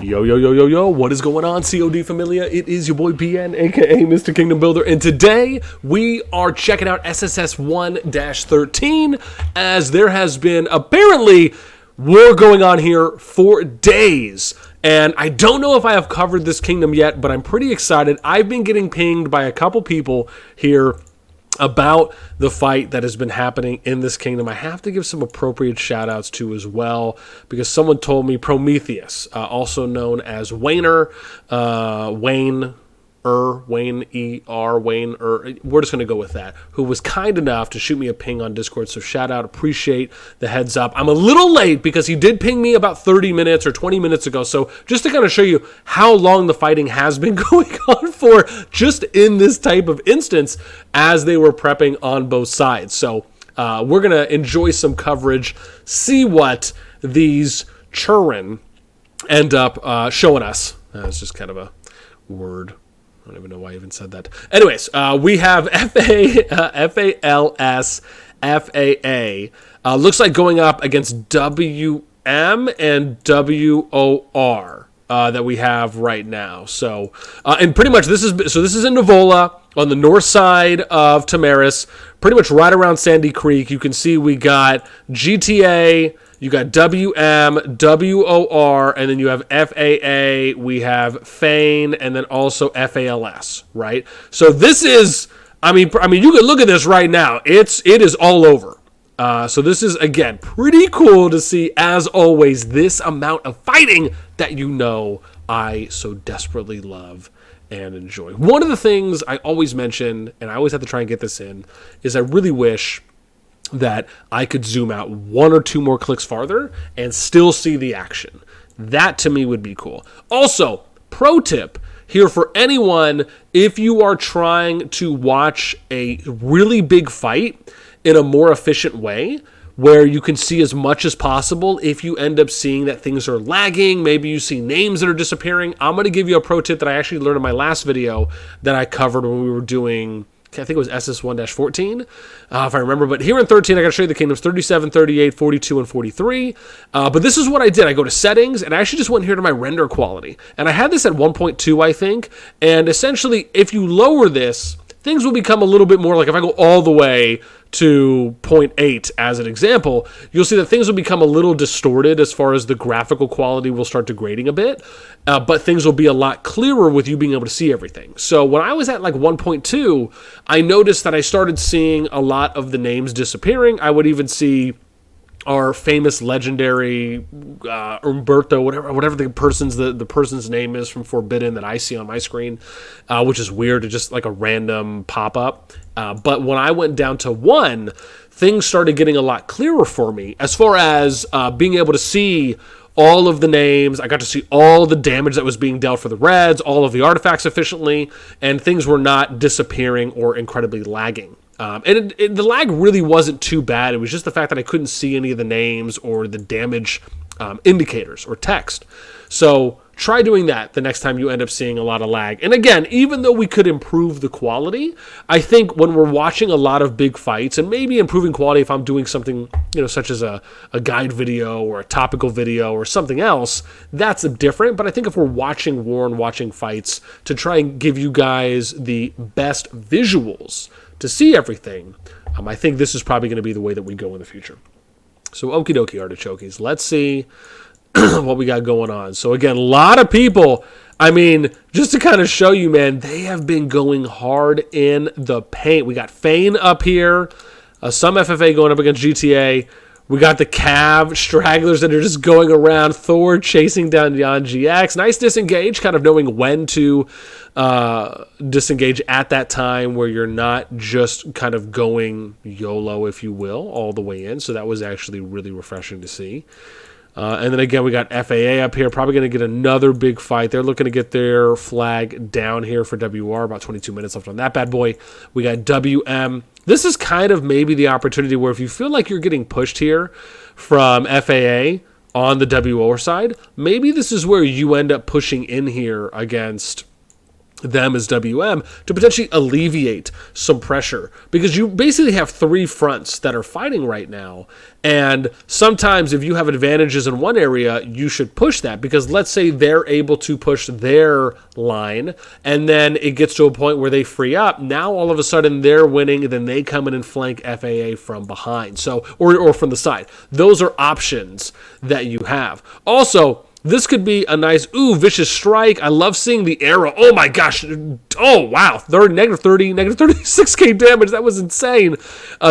Yo, yo, yo, yo, yo, what is going on, COD Familia? It is your boy BN, aka Mr. Kingdom Builder, and today we are checking out SSS1-13, as there has been apparently war going on here for days. And I don't know if I have covered this kingdom yet, but I'm pretty excited. I've been getting pinged by a couple people here about the fight that has been happening in this kingdom. I have to give some appropriate shout outs to as well, because someone told me Prometheus, also known as Wayner, Wayne, we're just going to go with that, who was kind enough to shoot me a ping on Discord. So shout out, appreciate the heads up. I'm a little late because he did ping me about 30 minutes or 20 minutes ago. So just to kind of show you how long the fighting has been going on for, just in this type of instance, as they were prepping on both sides. So we're going to enjoy some coverage, see what these churn end up showing us. It's just kind of a word. I don't even know why I even said that. Anyways, we have FALS, FAA. Looks like going up against WM and WoR that we have right now. So, and pretty much this is in Nivola on the north side of Tamaris, pretty much right around Sandy Creek. You can see we got GTA. You got WM, WoR, and then you have FAA, we have FAIN, and then also FALS, right? So this is, I mean, you can look at this right now. It is all over. So this is, again, pretty cool to see, as always, this amount of fighting that you know I so desperately love and enjoy. One of the things I always mention, and I always have to try and get this in, is I really wish that I could zoom out one or two more clicks farther and still see the action. That to me would be cool. Also, pro tip here for anyone, if you are trying to watch a really big fight in a more efficient way, where you can see as much as possible, if you end up seeing that things are lagging, maybe you see names that are disappearing, I'm going to give you a pro tip that I actually learned in my last video that I covered when we were doing, I think it was SS1-14, if I remember. But here in 13, I got to show you the kingdoms, 37, 38, 42, and 43. But this is what I did. I go to settings, and I actually just went here to my render quality. And I had this at 1.2, I think. And essentially, if you lower this, things will become a little bit more like, if I go all the way to 0.8 as an example, you'll see that things will become a little distorted as far as the graphical quality will start degrading a bit, but things will be a lot clearer with you being able to see everything. So when I was at like 1.2, I noticed that I started seeing a lot of the names disappearing. I would even see our famous legendary Umberto, whatever the person's name is from Forbidden that I see on my screen, which is weird. It's just like a random pop-up. But when I went down to 1, things started getting a lot clearer for me as far as being able to see all of the names. I got to see all the damage that was being dealt for the Reds, all of the artifacts efficiently, and things were not disappearing or incredibly lagging. And the lag really wasn't too bad. It was just the fact that I couldn't see any of the names or the damage indicators or text. So try doing that the next time you end up seeing a lot of lag. And again, even though we could improve the quality, I think when we're watching a lot of big fights, and maybe improving quality if I'm doing something, such as a guide video or a topical video or something else, that's different. But I think if we're watching war and watching fights, to try and give you guys the best visuals to see everything, I think this is probably going to be the way that we go in the future. So okie dokie, artichokes. Let's see what we got going on. So again, a lot of people, just to kind of show you, man, they have been going hard in the paint. We got FAIN up here, some FFA going up against GTA. We got the Cav stragglers that are just going around. Thor chasing down Jan GX. Nice disengage, kind of knowing when to disengage at that time where you're not just kind of going YOLO, if you will, all the way in. So that was actually really refreshing to see. And then again, we got FAA up here, probably going to get another big fight. They're looking to get their flag down here for WR, about 22 minutes left on that bad boy. We got WM. This is kind of maybe the opportunity where if you feel like you're getting pushed here from FAA on the WR side, maybe this is where you end up pushing in here against them as WM to potentially alleviate some pressure, because you basically have three fronts that are fighting right now. And sometimes if you have advantages in one area, you should push that, because let's say they're able to push their line and then it gets to a point where they free up. Now all of a sudden they're winning, and then they come in and flank FAA from behind. So, or from the side. Those are options that you have. Also, this could be a nice, vicious strike. I love seeing the arrow. Oh my gosh. Oh, wow. Negative 30, negative 36k damage. That was insane.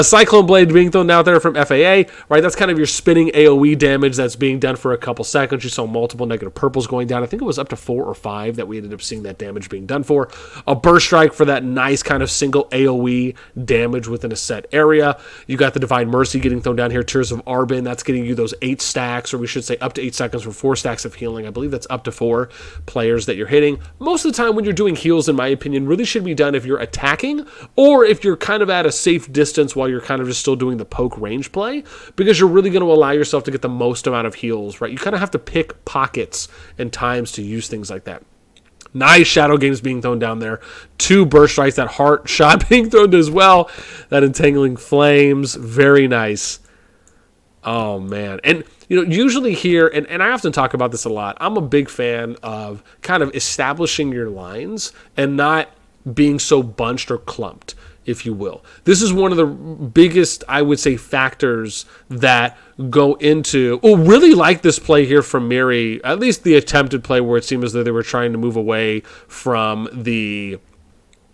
Cyclone Blade being thrown out there from FAA, right? That's kind of your spinning AoE damage that's being done for a couple seconds. You saw multiple negative purples going down. I think it was up to 4 or 5 that we ended up seeing that damage being done for. A burst strike for that nice kind of single AoE damage within a set area. You got the Divine Mercy getting thrown down here. Tears of Arbin. That's getting you those 8 stacks, or we should say up to 8 seconds for 4 stacks of healing. I believe that's up to 4 players that you're hitting. Most of the time when you're doing heals, in my opinion, really should be done if you're attacking, or if you're kind of at a safe distance while you're kind of just still doing the poke range play, because you're really going to allow yourself to get the most amount of heals, right? You kind of have to pick pockets and times to use things like that. Nice Shadow Games being thrown down there. 2 burst strikes, that heart shot being thrown as well. That Entangling Flames, very nice. Oh, man. And, usually here, and I often talk about this a lot, I'm a big fan of kind of establishing your lines and not being so bunched or clumped, if you will. This is one of the biggest, I would say, factors that go into... really like this play here from Miri, at least the attempted play where it seemed as though they were trying to move away from the...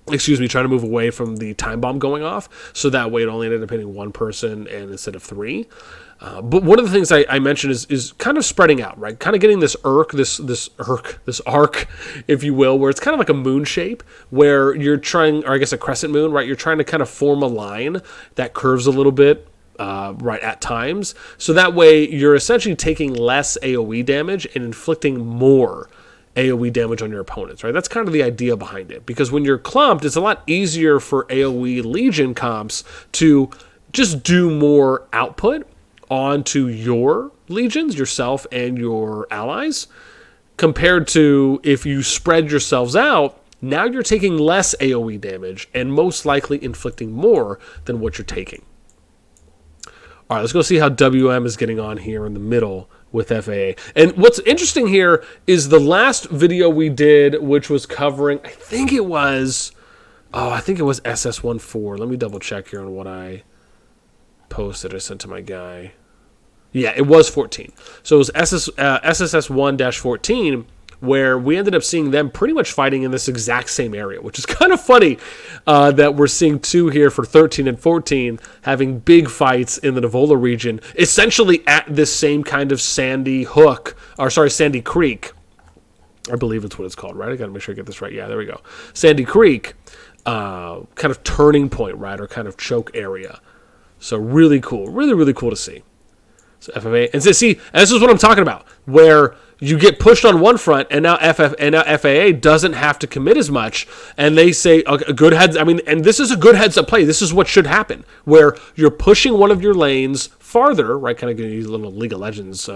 trying to move away from the time bomb going off, so that way it only ended up hitting one person and instead of 3. But one of the things I mentioned is kind of spreading out, right? Kind of getting this arc, if you will, where it's kind of like a moon shape, where you're trying, or I guess a crescent moon, right? You're trying to kind of form a line that curves a little bit, right, at times. So that way you're essentially taking less AoE damage and inflicting more AoE damage on your opponents, right? That's kind of the idea behind it. Because when you're clumped, it's a lot easier for AoE Legion comps to just do more output onto your legions, yourself and your allies, compared to if you spread yourselves out. Now you're taking less AoE damage and most likely inflicting more than what you're taking. All right, let's go see how WM is getting on here in the middle with FAA. And what's interesting here is the last video we did, which was covering, I think it was SS1-14. Let me double check here on what I posted. I sent to my guy. Yeah, it was 14. So it was SSS1-14, where we ended up seeing them pretty much fighting in this exact same area, which is kind of funny that we're seeing 2 here for 13 and 14 having big fights in the Navola region, essentially at this same kind of Sandy Creek. I believe it's what it's called, right? I got to make sure I get this right. Yeah, there we go. Sandy Creek, kind of turning point, right, or kind of choke area. So really cool. Really, really cool to see. So FFA, and this is what I'm talking about, where you get pushed on one front, and now FAA doesn't have to commit as much, and they say a good heads. And this is a good heads up play. This is what should happen, where you're pushing one of your lanes farther, right? Kind of going to use a little League of Legends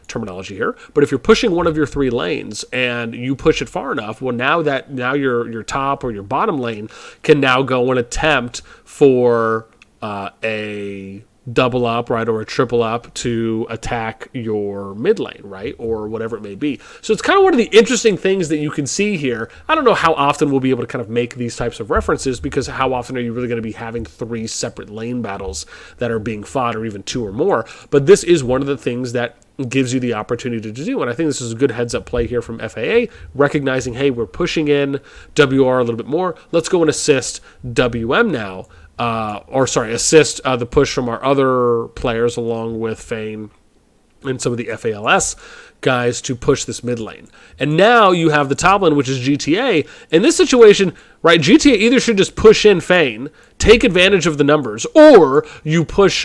terminology here, but if you're pushing one of your 3 lanes and you push it far enough, well, now your top or your bottom lane can now go and attempt for a double up, right, or a triple up to attack your mid lane, right, or whatever it may be. So it's kind of one of the interesting things that you can see here. I don't know how often we'll be able to kind of make these types of references, because how often are you really going to be having 3 separate lane battles that are being fought, or even 2 or more? But this is one of the things that gives you the opportunity to do, and I think this is a good heads-up play here from FAA, recognizing, hey, we're pushing in WR a little bit more. Let's go and assist WM now. Assist the push from our other players along with FAIN and some of the FALS guys to push this mid lane. And now you have the top lane, which is GTA. In this situation, right, GTA either should just push in FAIN, take advantage of the numbers, or you push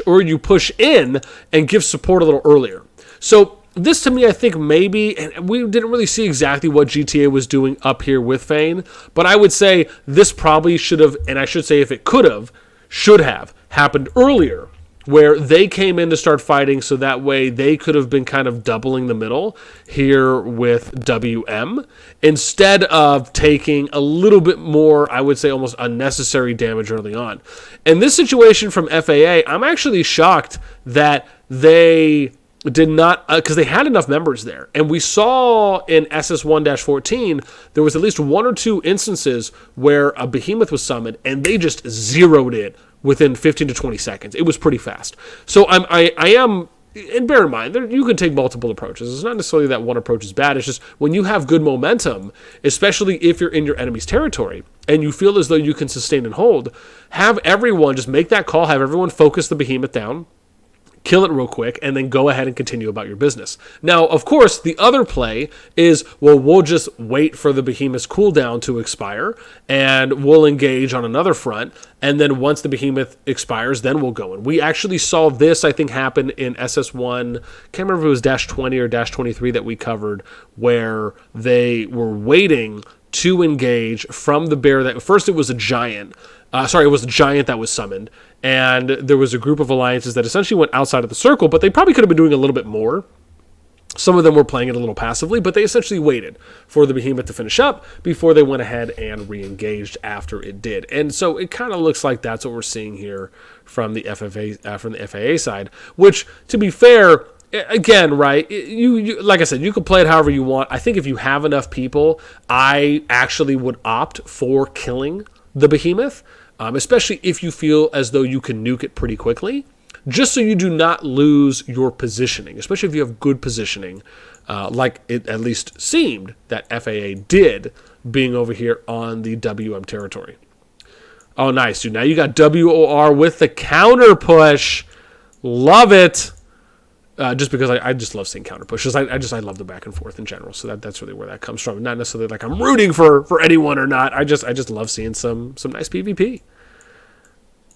in and give support a little earlier. So this, to me, I think maybe, and we didn't really see exactly what GTA was doing up here with FAIN, but I would say this probably should have, and I should say if it could have, should have happened earlier where they came in to start fighting, so that way they could have been kind of doubling the middle here with WM, instead of taking a little bit more, I would say almost unnecessary damage early on. In this situation from FAA, I'm actually shocked that they did not, because they had enough members there. And we saw in SS1-14, there was at least one or two instances where a behemoth was summoned, and they just zeroed it within 15 to 20 seconds. It was pretty fast. So I am, and bear in mind, you can take multiple approaches. It's not necessarily that one approach is bad. It's just when you have good momentum, especially if you're in your enemy's territory, and you feel as though you can sustain and hold, have everyone just make that call, have everyone focus the behemoth down, kill it real quick, and then go ahead and continue about your business. Now, of course, the other play is, well, we'll just wait for the behemoth's cooldown to expire, and we'll engage on another front, and then once the behemoth expires, then we'll go in. We actually saw this, I think, happen in SS1, can't remember if it was -20 or -23 that we covered, where they were waiting to engage from the bear that, first it was a giant, it was a giant that was summoned, and there was a group of alliances that essentially went outside of the circle, but they probably could have been doing a little bit more. Some of them were playing it a little passively, but they essentially waited for the behemoth to finish up before they went ahead and re-engaged after it did. And so it kind of looks like that's what we're seeing here from the FAA side, which, to be fair, again, right, you like I said, you can play it however you want. I think if you have enough people, I actually would opt for killing the behemoth, especially if you feel as though you can nuke it pretty quickly, just so you do not lose your positioning, especially if you have good positioning, like it at least seemed that FAA did, being over here on the WM territory. Oh, nice, dude. Now you got WOR with the counter push. Love it. Just because I just love seeing counter pushes. I love the back and forth in general. So that's really where that comes from. Not necessarily like I'm rooting for anyone or not. I just love seeing some nice PvP.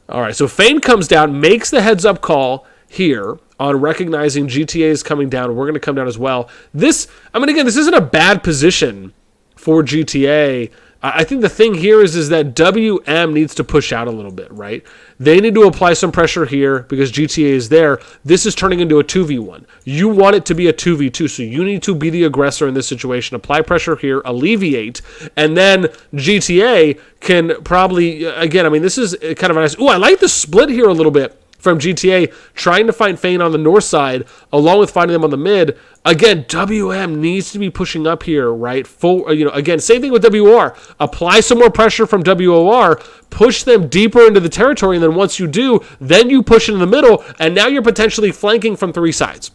All right, so FAIN comes down, makes the heads up call here on recognizing GTA is coming down. We're going to come down as well. This isn't a bad position for GTA. I think the thing here is that WM needs to push out a little bit, right? They need to apply some pressure here because GTA is there. This is turning into a 2v1. You want it to be a 2v2, so you need to be the aggressor in this situation. Apply pressure here, alleviate, and then GTA can probably, again, I mean, this is kind of a nice, I like the split here a little bit from GTA, trying to find FAIN on the north side, along with finding them on the mid. Again, WM needs to be pushing up here, right? Again, same thing with WOR. Apply some more pressure from WOR, push them deeper into the territory, and then once you do, then you push into the middle, and now you're potentially flanking from three sides.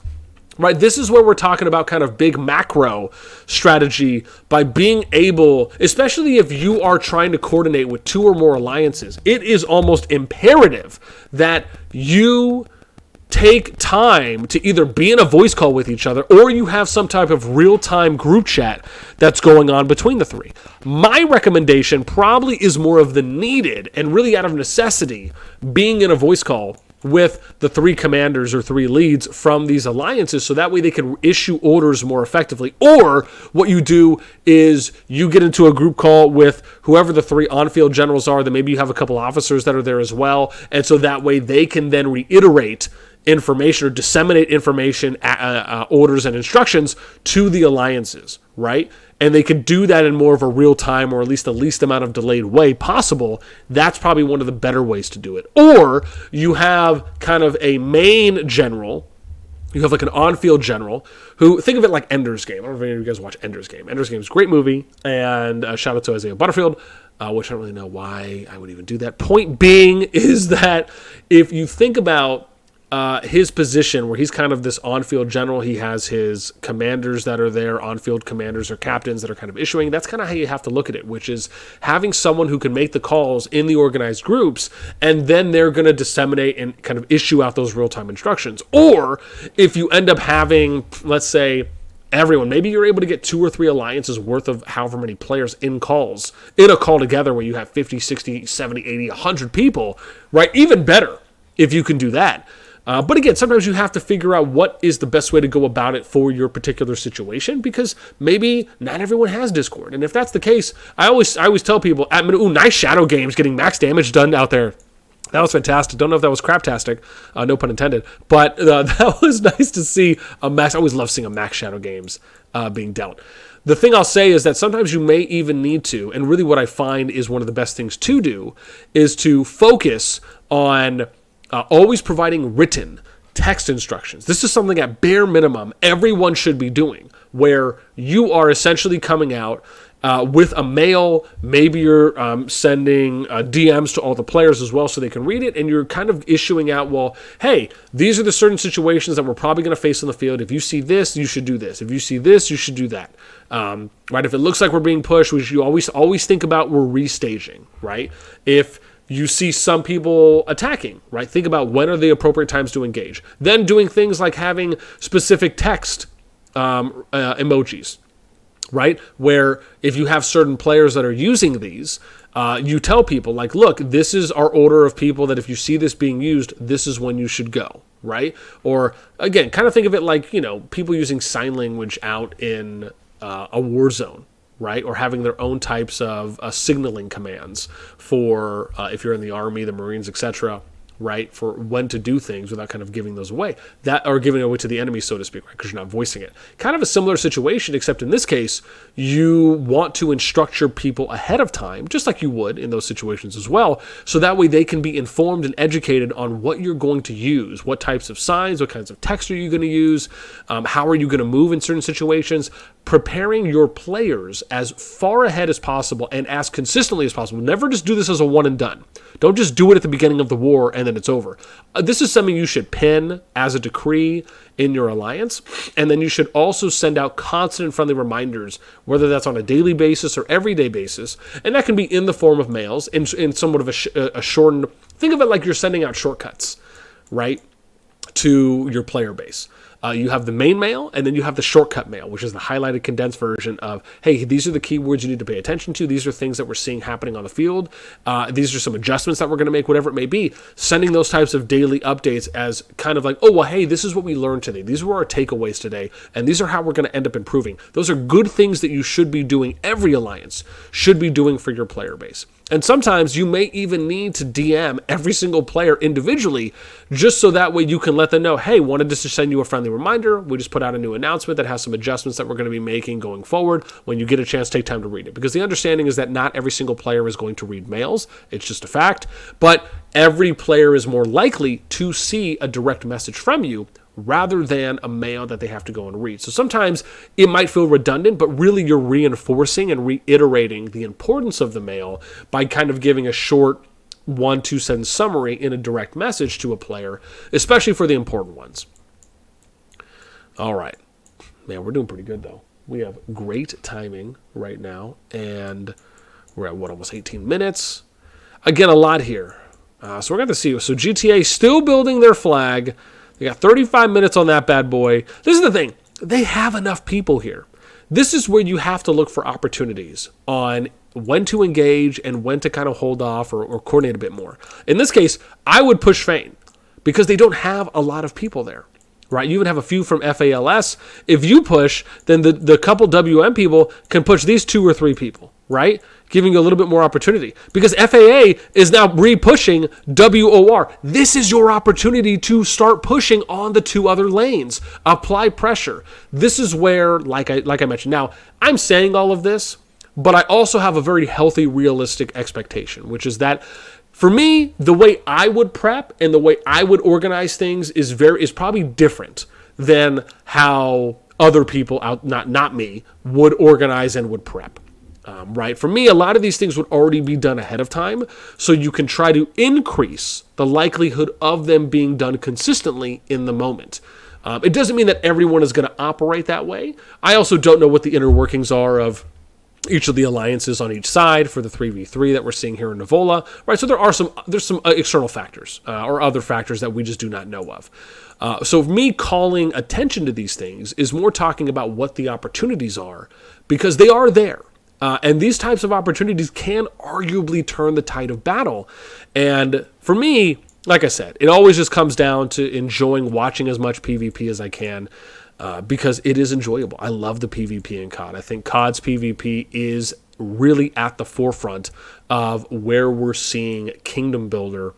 Right, this is where we're talking about kind of big macro strategy by being able, especially if you are trying to coordinate with two or more alliances, it is almost imperative that you take time to either be in a voice call with each other or you have some type of real-time group chat that's going on between the three. My recommendation probably is more of the needed and really out of necessity being in a voice call with the three commanders or three leads from these alliances, so that way they can issue orders more effectively. Or what you do is you get into a group call with whoever the three on-field generals are, then maybe you have a couple officers that are there as well, and so that way they can then reiterate information or disseminate information, orders and instructions to the alliances, right? And they can do that in more of a real time or at least the least amount of delayed way possible. That's probably one of the better ways to do it. Or you have kind of a main general. You have like an on-field general who, think of it like Ender's Game. I don't know if any of you guys watch Ender's Game. Ender's Game is a great movie, and shout out to Isaiah Butterfield, which I don't really know why I would even do that. Point being is that if you think about his position, where he's kind of this on-field general, he has his commanders that are there, on-field commanders or captains that are kind of issuing. That's kind of how you have to look at it, which is having someone who can make the calls in the organized groups, and then they're going to disseminate and kind of issue out those real-time instructions. Or if you end up having, let's say, everyone, maybe you're able to get 2 or 3 alliances worth of however many players in a call together where you have 50, 60, 70, 80, 100 people, right? Even better if you can do that. But again, sometimes you have to figure out what is the best way to go about it for your particular situation, because maybe not everyone has Discord. And if that's the case, I always tell people, nice Shadow Games getting max damage done out there That was fantastic. Don't know if that was craptastic, no pun intended, but that was nice to see a max. I always love seeing a max shadow games being dealt. The thing I'll say is that sometimes you may even need to, and really what I find is one of the best things to do, is to focus on always providing written text instructions. This is something at bare minimum everyone should be doing, where you are essentially coming out with a mail. Maybe you're sending DMs to all the players as well so they can read it, and you're kind of issuing out, well, hey, these are the certain situations that we're probably going to face on the field. If you see this, you should do this. If you see this, you should do that. Right? If it looks like we're being pushed, you always think about we're restaging, right? If you see some people attacking, right? Think about when are the appropriate times to engage. Then doing things like having specific text emojis, right? Where if you have certain players that are using these, you tell people like, look, this is our order of people that if you see this being used, this is when you should go, right? Or again, kind of think of it like, people using sign language out in a war zone, right? Or having their own types of signaling commands for if you're in the Army, the Marines, etc., right, for when to do things without kind of giving those away, or giving it away to the enemy, so to speak, right, because you're not voicing it. Kind of a similar situation, except in this case, you want to instruct your people ahead of time, just like you would in those situations as well, so that way they can be informed and educated on what you're going to use, what types of signs, what kinds of text are you going to use, how are you going to move in certain situations, preparing your players as far ahead as possible and as consistently as possible. Never just do this as a one and done. Don't just do it at the beginning of the war and then it's over. This is something you should pin as a decree in your alliance, and then you should also send out constant and friendly reminders, whether that's on a daily basis or everyday basis, and that can be in the form of mails, in somewhat of a shortened, think of it like you're sending out shortcuts, right, to your player base. You have the main mail, and then you have the shortcut mail, which is the highlighted, condensed version of, hey, these are the keywords you need to pay attention to. These are things that we're seeing happening on the field. These are some adjustments that we're going to make, whatever it may be. Sending those types of daily updates as kind of like, oh, well, hey, this is what we learned today. These were our takeaways today, and these are how we're going to end up improving. Those are good things that you should be doing. Every alliance should be doing for your player base. And sometimes you may even need to DM every single player individually, just so that way you can let them know, hey, wanted just to send you a friendly reminder. We just put out a new announcement that has some adjustments that we're going to be making going forward. When you get a chance, take time to read it. Because the understanding is that not every single player is going to read mails. It's just a fact. But every player is more likely to see a direct message from you rather than a mail that they have to go and read. So sometimes it might feel redundant, but really you're reinforcing and reiterating the importance of the mail by kind of giving a short 1-2 sentence summary in a direct message to a player, especially for the important ones. All right. Man, we're doing pretty good though. We have great timing right now, and we're at almost 18 minutes. Again, a lot here. So we're going to see. So GTA still building their flag. They got 35 minutes on that bad boy. This is the thing. They have enough people here. This is where you have to look for opportunities on when to engage and when to kind of hold off or coordinate a bit more. In this case, I would push FAIN because they don't have a lot of people there, right? You even have a few from FALS. If you push, then the couple WM people can push these 2 or 3 people, right? Giving you a little bit more opportunity. Because FAA is now re-pushing WoR. This is your opportunity to start pushing on the 2 other lanes. Apply pressure. This is where, like I mentioned, now, I'm saying all of this, but I also have a very healthy, realistic expectation, which is that for me, the way I would prep and the way I would organize things is probably different than how other people out, not me, would organize and would prep. Right? For me, a lot of these things would already be done ahead of time, so you can try to increase the likelihood of them being done consistently in the moment. It doesn't mean that everyone is going to operate that way. I also don't know what the inner workings are of each of the alliances on each side for the 3v3 that we're seeing here in Nivola, right? So there's some external factors or other factors that we just do not know of. So me calling attention to these things is more talking about what the opportunities are, because they are there. And these types of opportunities can arguably turn the tide of battle. And for me, like I said, it always just comes down to enjoying watching as much PvP as I can because it is enjoyable. I love the PvP in CoD. I think CoD's PvP is really at the forefront of where we're seeing Kingdom Builder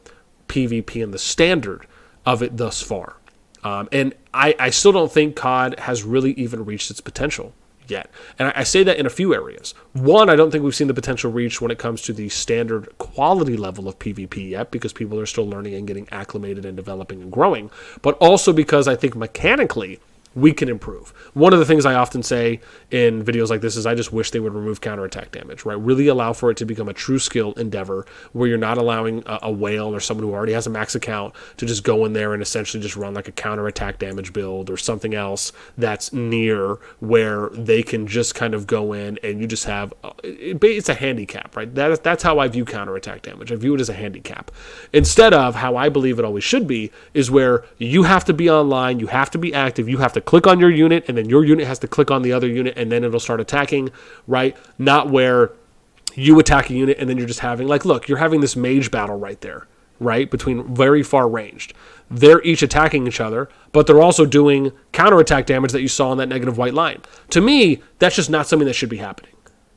PvP and the standard of it thus far. And I still don't think COD has really even reached its potential yet. And I say that in a few areas. One, I don't think we've seen the potential reach when it comes to the standard quality level of PvP yet, because people are still learning and getting acclimated and developing and growing, but also because I think mechanically we can improve. One of the things I often say in videos like this is I just wish they would remove counterattack damage, right? Really allow for it to become a true skill endeavor where you're not allowing a whale or someone who already has a max account to just go in there and essentially just run like a counterattack damage build or something else that's near where they can just kind of go in and you just have, it's a handicap, right? That's how I view counterattack damage. I view it as a handicap. Instead of how I believe it always should be is where you have to be online, you have to be active, you have to click on your unit, and then your unit has to click on the other unit, and then it'll start attacking, right? Not where you attack a unit, and then you're just having, like, look, you're having this mage battle right there, right? Between very far ranged. They're each attacking each other, but they're also doing counterattack damage that you saw on that negative white line. To me, that's just not something that should be happening,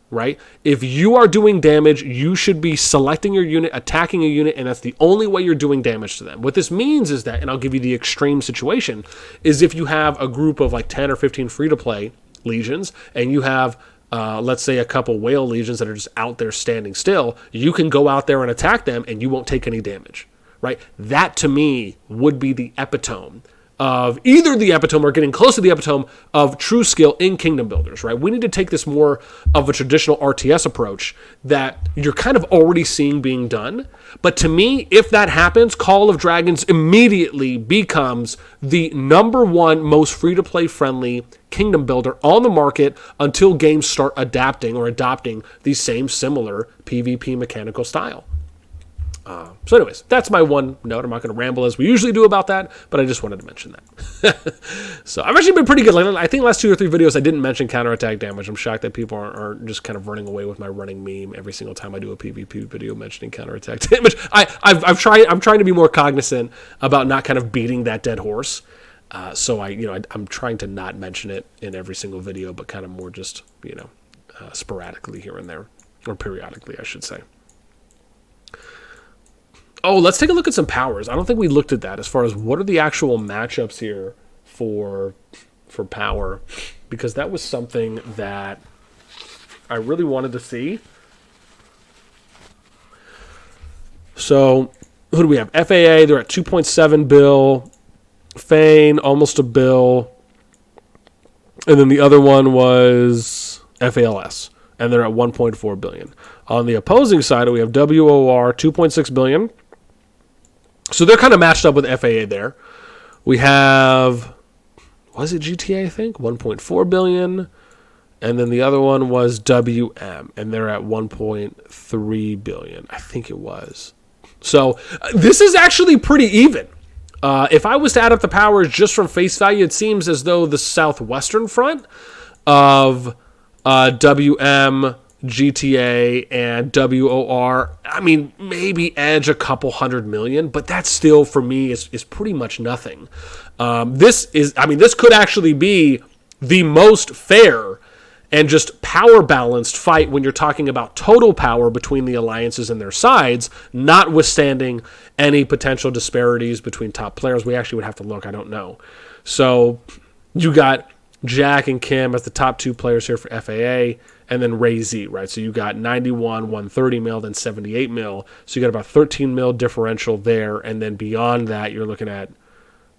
right? If you are doing damage, you should be selecting your unit, attacking a unit, and that's the only way you're doing damage to them. What this means is that, and I'll give you the extreme situation, is if you have a group of like 10 or 15 free-to-play legions, and you have, let's say, a couple whale legions that are just out there standing still, you can go out there and attack them, and you won't take any damage, right? That, to me, would be the epitome of either the epitome or getting close to the epitome of true skill in Kingdom Builders, right? We need to take this more of a traditional RTS approach that you're kind of already seeing being done. But to me, if that happens, Call of Dragons immediately becomes the number one most free-to-play friendly Kingdom Builder on the market until games start adapting or adopting the same similar PvP mechanical style. So anyways, that's my one note. I'm not going to ramble as we usually do about that, but I just wanted to mention that. So I've actually been pretty good. I think last 2 or 3 videos I didn't mention counterattack damage. I'm shocked that people aren't just kind of running away with my running meme every single time I do a PvP video mentioning counterattack damage. I'm trying to be more cognizant about not kind of beating that dead horse. So I'm trying to not mention it in every single video, but kind of more just, sporadically here and there, or periodically, I should say. Oh, let's take a look at some powers. I don't think we looked at that as far as what are the actual matchups here for power, because that was something that I really wanted to see. So, who do we have? FAA, they're at 2.7 bill. FAIN, almost a bill. And then the other one was FALS, and they're at 1.4 billion. On the opposing side, we have WoR, 2.6 billion. So they're kind of matched up with FAA there. We have, was it GTA, I think? 1.4 billion. And then the other one was WM, and they're at 1.3 billion. I think it was. So this is actually pretty even. If I was to add up the powers just from face value, it seems as though the southwestern front of WM, GTA, and WoR, I mean, maybe edge a couple 100 million, but that still, for me, is pretty much nothing. This could actually be the most fair and just power-balanced fight when you're talking about total power between the alliances and their sides, notwithstanding any potential disparities between top players. We actually would have to look. I don't know. So you got Jack and Kim as the top 2 players here for FAA, and then Ray Z, right? So you got 91, 130 mil, then 78 mil. So you got about 13 mil differential there, and then beyond that, you're looking at,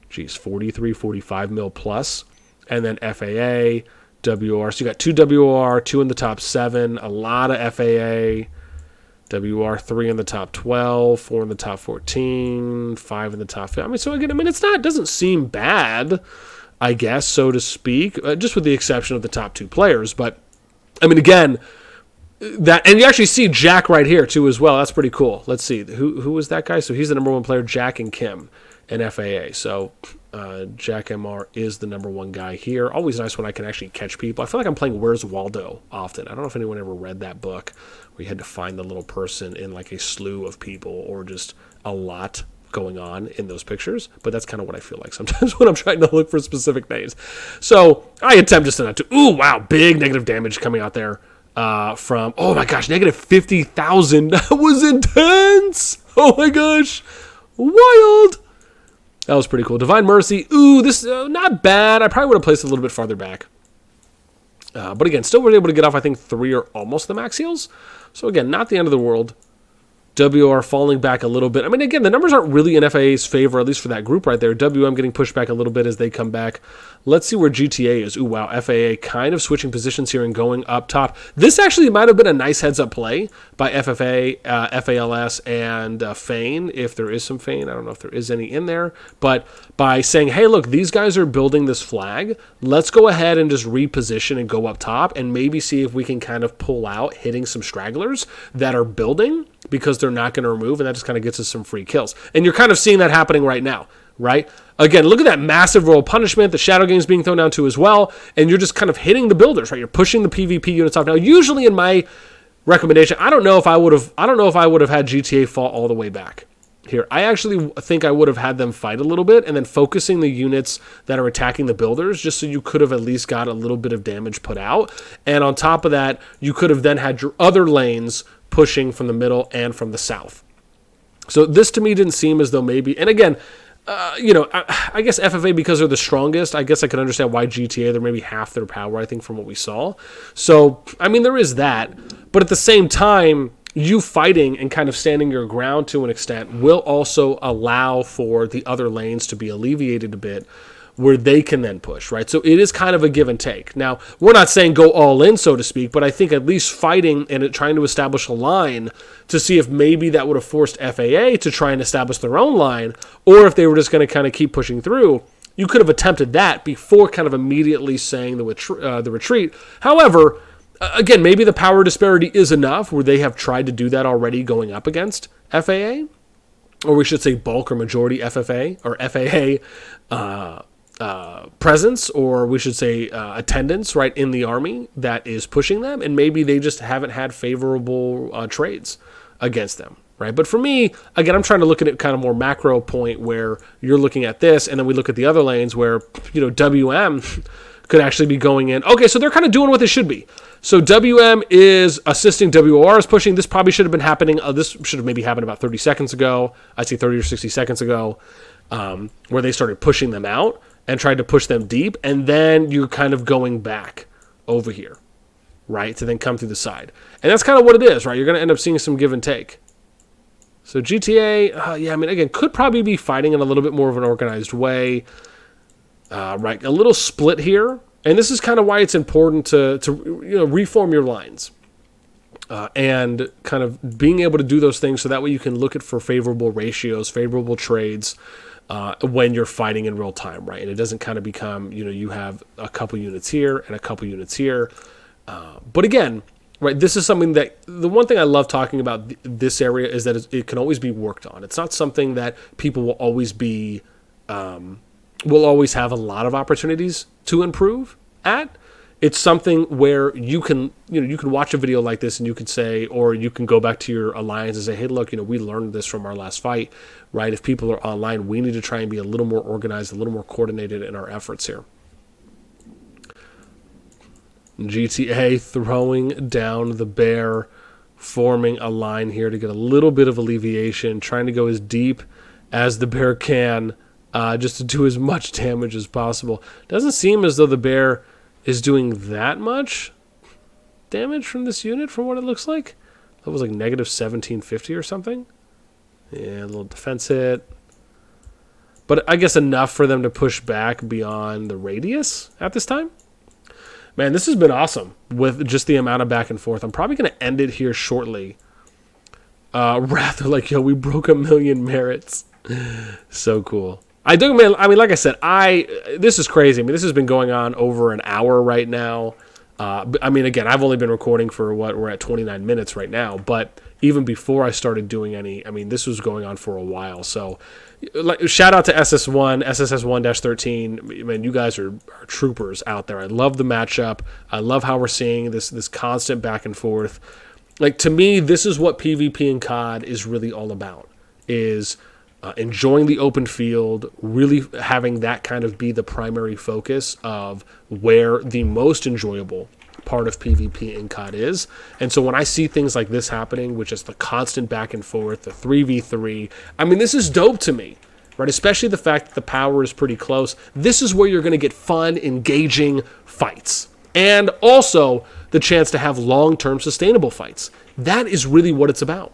43, 45 mil plus. And then FAA, WoR. So you got 2 WoR, 2 in the top 7, a lot of FAA. WoR 3 in the top 12, 4 in the top 14, 5 in the top 5. It doesn't seem bad, I guess, so to speak, just with the exception of the top 2 players. But, again, that, and you actually see Jack right here, too, as well. That's pretty cool. Let's see. Who was that guy? So he's the number 1 player, Jack and Kim in FAA. So Jack MR is the number 1 guy here. Always nice when I can actually catch people. I feel like I'm playing Where's Waldo often. I don't know if anyone ever read that book where you had to find the little person in like a slew of people or just a lot going on in those pictures, but that's kind of what I feel like sometimes when I'm trying to look for specific names. So I attempt just not to. Ooh, wow, big negative damage coming out there from, oh my gosh, negative 50,000. That was intense. Oh my gosh. Wild! That was pretty cool. Divine Mercy. Ooh, this not bad. I probably would have placed it a little bit farther back. But again, still were able to get off, I think, 3 or almost the max heals. So again, not the end of the world. WR falling back a little bit. I mean, again, the numbers aren't really in FAA's favor, at least for that group right there. WM getting pushed back a little bit as they come back. Let's see where GTA is. Ooh, wow, FAA kind of switching positions here and going up top. This actually might have been a nice heads-up play by FFA, FALS, and FAIN, if there is some FAIN. I don't know if there is any in there. But by saying, hey, look, these guys are building this flag. Let's go ahead and just reposition and go up top and maybe see if we can kind of pull out hitting some stragglers that are building, because they're not going to remove, and that just kind of gets us some free kills. And you're kind of seeing that happening right now, right? Again, look at that massive roll punishment. The Shadow Game's being thrown down too as well, and you're just kind of hitting the builders, right? You're pushing the PvP units off. Now, usually in my recommendation, I don't know if I would have had GTA fall all the way back here. I actually think I would have had them fight a little bit and then focusing the units that are attacking the builders, just so you could have at least got a little bit of damage put out. And on top of that, you could have then had your other lanes pushing from the middle and from the south. So this to me didn't seem as though maybe, and again, I guess FFA, because they're the strongest, I guess I can understand why GTA, they're maybe half their power, I think, from what we saw. So, I mean, there is that. But at the same time, you fighting and kind of standing your ground to an extent will also allow for the other lanes to be alleviated a bit, where they can then push, right? So it is kind of a give and take. Now, we're not saying go all in, so to speak, but I think at least fighting and trying to establish a line to see if maybe that would have forced FAA to try and establish their own line, or if they were just going to kind of keep pushing through. You could have attempted that before kind of immediately saying the retreat. However, again, maybe the power disparity is enough where they have tried to do that already going up against FAA, or we should say bulk or majority FFA or FAA presence, or we should say attendance, right, in the army that is pushing them, and maybe they just haven't had favorable trades against them, right? But for me, again, I'm trying to look at it kind of more macro point where you're looking at this, and then we look at the other lanes where, WM could actually be going in. Okay, so they're kind of doing what they should be. So WM is assisting, WOR is pushing. This probably should have been happening. This should have maybe happened about 30 seconds ago. I'd say 30 or 60 seconds ago, where they started pushing them out and tried to push them deep, and then you're kind of going back over here, right, to then come through the side. And that's kind of what it is, right? You're going to end up seeing some give and take. So GTA, yeah, I mean, again, could probably be fighting in a little bit more of an organized way, right? A little split here, and this is kind of why it's important to reform your lines. And kind of being able to do those things so that way you can look at for favorable ratios, favorable trades, when you're fighting in real time, right? And it doesn't kind of become, you have a couple units here and a couple units here. But again, right, this is something that, the one thing I love talking about this area is that it can always be worked on. It's not something that people will always be, will always have a lot of opportunities to improve at. It's something where you can watch a video like this and you can say, or you can go back to your alliance and say, hey, look, we learned this from our last fight, right? If people are online, we need to try and be a little more organized, a little more coordinated in our efforts here. GTA throwing down the bear, forming a line here to get a little bit of alleviation, trying to go as deep as the bear can, just to do as much damage as possible. Doesn't seem as though the bear is doing that much damage from this unit from what it looks like. That was like negative 1750 or something. Yeah, a little defense hit. But I guess enough for them to push back beyond the radius at this time. Man, this has been awesome with just the amount of back and forth. I'm probably going to end it here shortly. Rather like, we broke 1,000,000 merits. So cool. I mean, like I said, this is crazy. I mean, this has been going on over an hour right now. I mean, again, I've only been recording for we're at 29 minutes right now. But even before I started doing this was going on for a while. So, shout out to SSS1-13. Man, you guys are troopers out there. I love the matchup. I love how we're seeing this constant back and forth. Like, to me, this is what PvP and COD is really all about, is enjoying the open field, really having that kind of be the primary focus of where the most enjoyable part of PvP in CoD is. And so when I see things like this happening, which is the constant back and forth, the 3v3, I mean, this is dope to me, right? Especially the fact that the power is pretty close. This is where you're going to get fun, engaging fights. And also the chance to have long-term sustainable fights. That is really what it's about.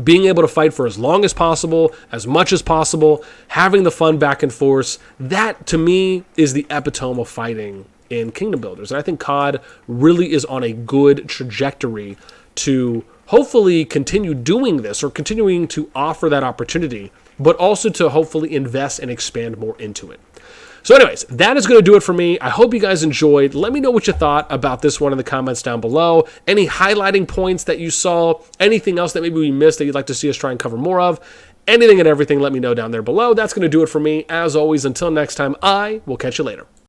Being able to fight for as long as possible, as much as possible, having the fun back and forth, that to me is the epitome of fighting in Kingdom Builders. And I think CoD really is on a good trajectory to hopefully continue doing this or continuing to offer that opportunity, but also to hopefully invest and expand more into it. So anyways, that is going to do it for me. I hope you guys enjoyed. Let me know what you thought about this one in the comments down below. Any highlighting points that you saw, anything else that maybe we missed that you'd like to see us try and cover more of, anything and everything, let me know down there below. That's going to do it for me. As always, until next time, I will catch you later.